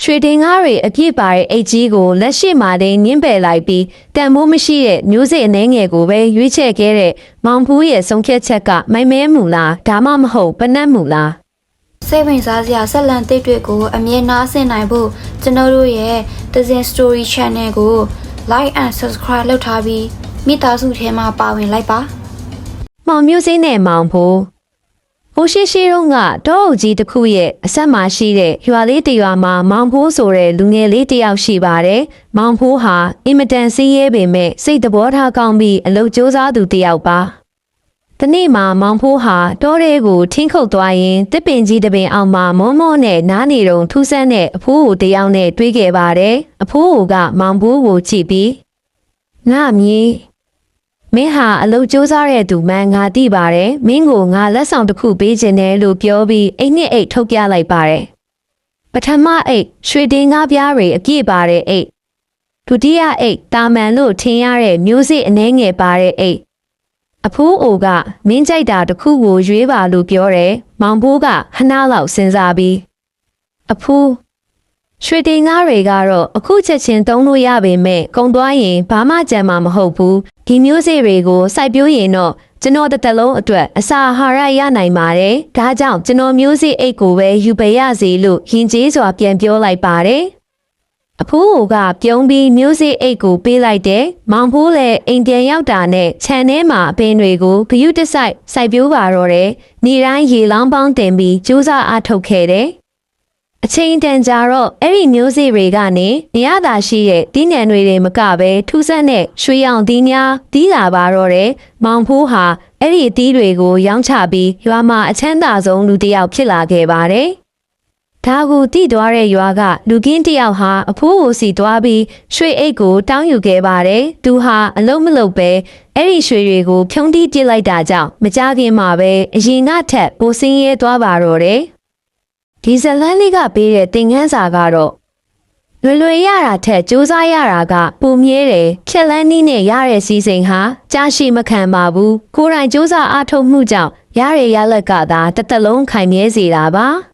ရွှေတင်ကားတွေအပြည့်ပါတဲ့အိတ်ကြီးကိုလက်ရှိမှာတင်ညှင်းပယ်လိုက်ပြီးတန်မိုးမရှိတဲ့မျိုးစေ့အနှဲငယ်ကိုပဲရွေးချယ်ခဲ့တဲ့မောင်ဖူးရဲ့ဆုံးဖြတ်ချက်ကမိုင်မဲမူလားဒါမှမဟုတ်ပနတ်မူလားစိတ်ဝင်စားစရာဆက်လံတိတ်တွေကိုအမြဲနားဆင်နိုင်ဖို့ကျွန်တော်တို့ရဲ့ Tazin Story Channel ကို Like and Subscribe လုပ်ထားပြီးမိသားစုထဲမှာပါဝင်လိုက်ပါမောင်မျိုးစေ့နဲ့မောင်ဖူးဟိုရှိတုန်းကတောအုပ်ကြီးတစ်ခုရဲ့အဆက်မှာရှိတဲ့ရွာလေးတရွာမှာမောင်ဖိုးဆိုတဲ့လူငယ်လေးတစ်ယောက်ရှိပါတယ်။မောင်ဖိုးဟာအင်မတန်စည်းရဲပေမဲ့စိတ်သဘောထားကောင်းပြီးအလုပ်ကြိုးစားသူတစ်ယောက်ပါ။ဒီနေ့မှာမောင်ဖိုးဟာတောထဲကိုထင်းခုတ်သွားရင်တစ်ပင်ကြီးတစ်ပင်အောင်မှာမောမောနဲ့နားနေတုံထူးဆန်းတဲ့အဖိုးကိုတစ်ယောက်နဲ့တွေ့ခဲ့ပါတယ်။အဖိုးကမောင်ဖိုးကိုကြည့်ပြီးငါမြည်မင်းဟာအလုပ်ကြိုးစားတဲ့သူမှန်ငါသိပါတယ်မင်းကိုငါလက်ဆောင်တစ်ခုပေးခြင်းနဲ့လို့ပြောပြီးအိတ်နှစ်အိတ်ထုတ်ပြလိုက်ပါတယ်ပထမအိတ်ရွှေတင်ကားပြားတွေအပြည့်ပါတဲ့အိတ်ဒုတိယအိတ်တာမန်လို့ထင်ရတဲ့မျိုးစေ့အနှဲငယ်ပါတဲ့အိတ်အဖိုးအိုကမင်းကြိုက်တာတစ်ခုကိုရွေးပါလို့ပြောတယ်မောင်ဖိုးကခဏလောက်စဉ်းစားပြီးအဖိုးရွှေတင်ကားတွေကတော့အခုချက်ချင်းသုံးလို့ရပေမဲ့ကုန်သွားရင်ဘာမှကြံမှာမဟုတ်ဘူးဒီမျိုးစေ့တွေကိုစိုက်ပျိုးရင်တော့ကျွန်တော်တစ်သက်လုံးအတွက်အစာအာဟာရရနိုင်ပါတယ်ဒါကြောင့်ကျွန်တော်မျိုးစေ့အိတ်ကိုပဲယူပေးရစီလို့ယဉ်ကျေးစွာပြန်ပြောလိုက်ပါတယ်အဖိုးကပြုံးပြီးမျိုးစေ့အိတ်ကိုပေးလိုက်တယ်မောင်ဖိုးလည်းအိမ်ပြန်ရောက်တာနဲ့ခြံထဲမှာအပင်တွေကိုဂယုတစိုက်ပျိုးပါတော့တယ်နေတိုင်းရေလောင်းပေါင်းတင်ပြီးကြိုးစားအားထုတ်ခဲ့တယ်အချိန်တန်ကြာတော့အဲ့ဒီမျိုးစေ့တွေကနေနေရတာရှိတဲ့တီးနှံတွေမကပဲထူးဆန်းတဲ့ရွှေရောင်သီးများတီးလာပါတော့တယ်။မောင်ဖိုးဟာအဲ့ဒီအသီးတွေကိုရောင်းချပြီးရွာမှာအချမ်းသာဆုံးလူတစ်ယောက်ဖြစ်လာခဲ့ပါတယ်။ဒါကိုတည်သွားတဲ့ရွာကလူကင်းတစ်ယောက်ဟာအဖိုးကိုစီသွားပြီးရွှေအိတ်ကိုတောင်းယူခဲ့ပါတယ်။သူဟာအလုံးမလုံးပဲအဲ့ဒီရွှေတွေကိုဖြုံးတီးပစ်လိုက်တာကြောင့်မကြခင်မှာပဲအရင်ကထက်ပိုဆင်းရဲသွားပါတော့တယ်။ဒီဇလန်းလေးကပေးတဲ့သင်ခန်းစာကတော့လွယ်ရတာထက်စူးစမ်းရတာကပုံမြဲတယ်ဖြက်လန်းနည်းနဲ့ရတဲ့စီစဉ်ဟာကြားရှိမခံပါဘူးကိုယ်တိုင်စူးစမ်းအားထုတ်မှုကြောင့်ရတဲ့ရလက်ကသာတစ်သက်လုံးခိုင်မြဲစေတာပါ